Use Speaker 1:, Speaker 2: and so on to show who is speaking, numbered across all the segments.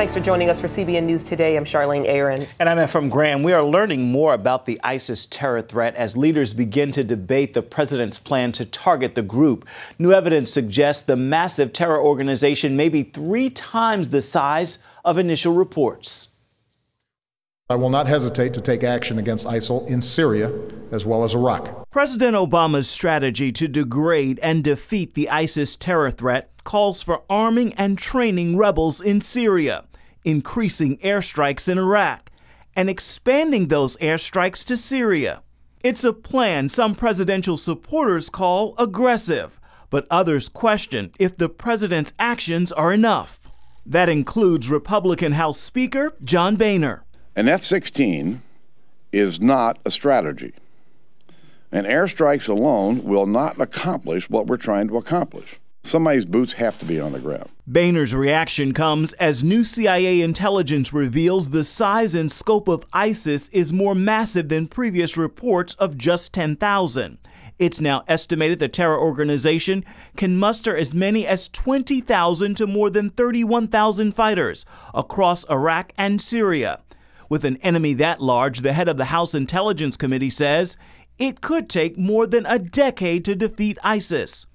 Speaker 1: Thanks for joining us for CBN News Today. I'm Charlene Aaron.
Speaker 2: And I'm Efrem Graham. We are learning more about the ISIS terror threat as leaders begin to debate the president's plan to target the group. New evidence suggests the massive terror organization may be 3 times the size of initial reports.
Speaker 3: I will not hesitate to take action against ISIL in Syria as well as Iraq.
Speaker 2: President Obama's strategy to degrade and defeat the ISIS terror threat calls for arming and training rebels in Syria, increasing airstrikes in Iraq, and expanding those airstrikes to Syria. It's a plan some presidential supporters call aggressive, but others question if the president's actions are enough. That includes Republican House Speaker John Boehner.
Speaker 4: An F-16 is not a strategy, and airstrikes alone will not accomplish what we're trying to accomplish. Somebody's boots have to be on the ground.
Speaker 2: Boehner's reaction comes as new CIA intelligence reveals the size and scope of ISIS is more massive than previous reports of just 10,000. It's now estimated the terror organization can muster as many as 20,000 to more than 31,000 fighters across Iraq and Syria. With an enemy that large, the head of the House Intelligence Committee says it could take more than a decade to defeat ISIS.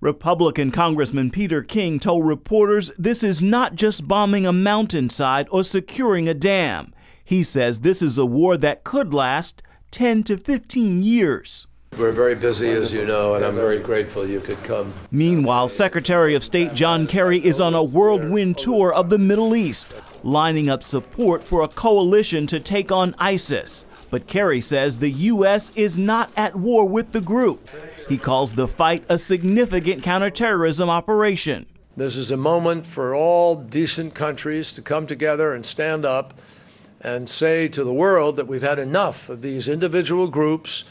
Speaker 2: Republican Congressman Peter King told reporters this is not just bombing a mountainside or securing a dam. He says this is a war that could last 10 to 15 years.
Speaker 5: We're very busy, as you know, and I'm very grateful you could come.
Speaker 2: Meanwhile, Secretary of State John Kerry is on a whirlwind tour of the Middle East, lining up support for a coalition to take on ISIS. But Kerry says the U.S. is not at war with the group. He calls the fight a significant counterterrorism operation.
Speaker 5: This is a moment for all decent countries to come together and stand up and say to the world that we've had enough of these individual groups